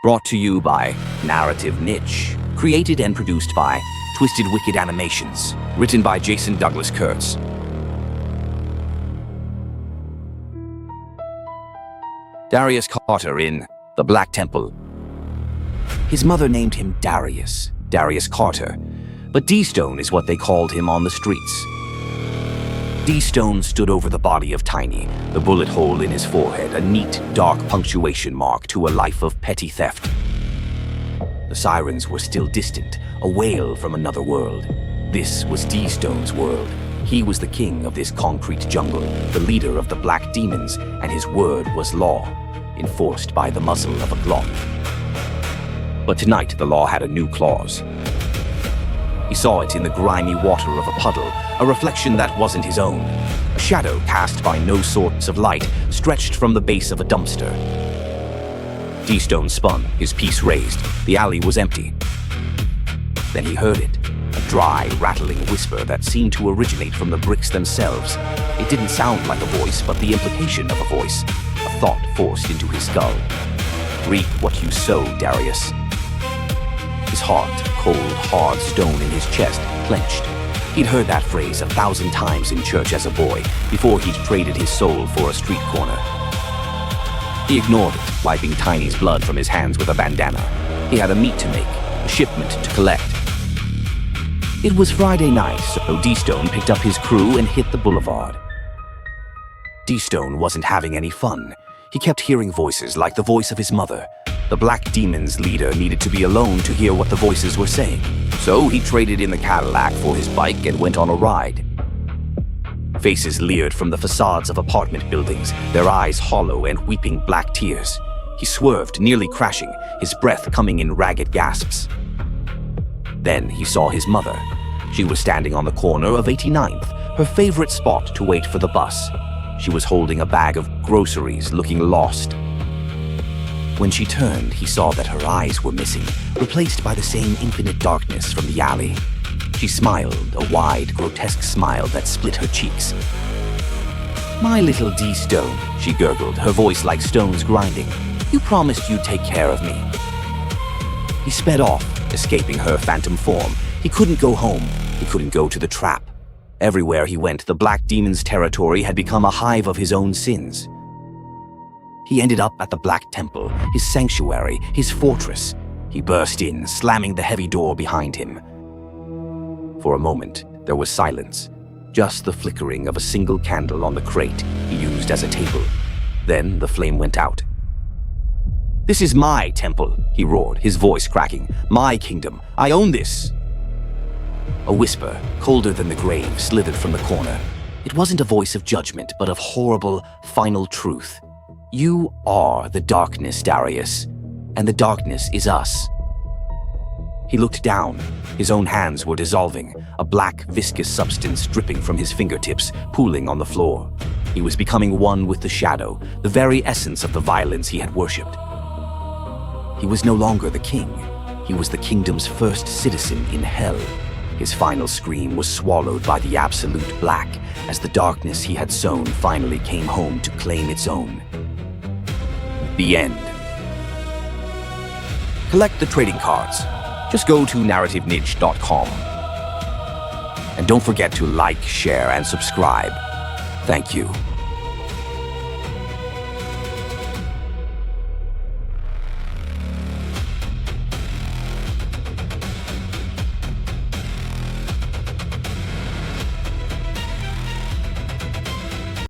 Brought to you by Narrative Niche. Created and produced by Twisted Wicked Animations. Written by Jason Douglas Kurtz. Darius Carter in The Black Temple. His mother named him Darius Carter, but D-Stone is what they called him on the streets. D-Stone stood over the body of Tiny, the bullet hole in his forehead, a neat, dark punctuation mark to a life of petty theft. The sirens were still distant, a wail from another world. This was D-Stone's world. He was the king of this concrete jungle, the leader of the black demons, and his word was law, enforced by the muzzle of a Glock. But tonight the law had a new clause. He saw it in the grimy water of a puddle, a reflection that wasn't his own. A shadow cast by no source of light, stretched from the base of a dumpster. D-Stone spun, his piece raised. The alley was empty. Then he heard it, a dry, rattling whisper that seemed to originate from the bricks themselves. It didn't sound like a voice, but the implication of a voice, a thought forced into his skull. Reap what you sow, Darius. His heart, cold, hard stone in his chest, clenched. He'd heard that phrase 1,000 times in church as a boy, before he'd traded his soul for a street corner. He ignored it, wiping Tiny's blood from his hands with a bandana. He had a meat to make, a shipment to collect. It was Friday night, so D-Stone picked up his crew and hit the boulevard. D-Stone wasn't having any fun. He kept hearing voices like the voice of his mother. The Black Demon's leader needed to be alone to hear what the voices were saying. So he traded in the Cadillac for his bike and went on a ride. Faces leered from the facades of apartment buildings, their eyes hollow and weeping black tears. He swerved, nearly crashing, his breath coming in ragged gasps. Then he saw his mother. She was standing on the corner of 89th, her favorite spot to wait for the bus. She was holding a bag of groceries, looking lost. When she turned, he saw that her eyes were missing, replaced by the same infinite darkness from the alley. She smiled, a wide, grotesque smile that split her cheeks. "My little D-Stone," she gurgled, her voice like stones grinding. "You promised you'd take care of me." He sped off, escaping her phantom form. He couldn't go home. He couldn't go to the trap. Everywhere he went, the Black Demon's territory had become a hive of his own sins. He ended up at the Black Temple, his sanctuary, his fortress. He burst in, slamming the heavy door behind him. For a moment, there was silence, just the flickering of a single candle on the crate he used as a table. Then the flame went out. "This is my temple," he roared, his voice cracking. "My kingdom. I own this." A whisper, colder than the grave, slithered from the corner. It wasn't a voice of judgment, but of horrible, final truth. "You are the darkness, Darius, and the darkness is us." He looked down. His own hands were dissolving, a black, viscous substance dripping from his fingertips, pooling on the floor. He was becoming one with the shadow, the very essence of the violence he had worshipped. He was no longer the king. He was the kingdom's first citizen in hell. His final scream was swallowed by the absolute black, as the darkness he had sown finally came home to claim its own. The end. Collect the trading cards. Just go to narrativeniche.com. And don't forget to like, share, and subscribe. Thank you.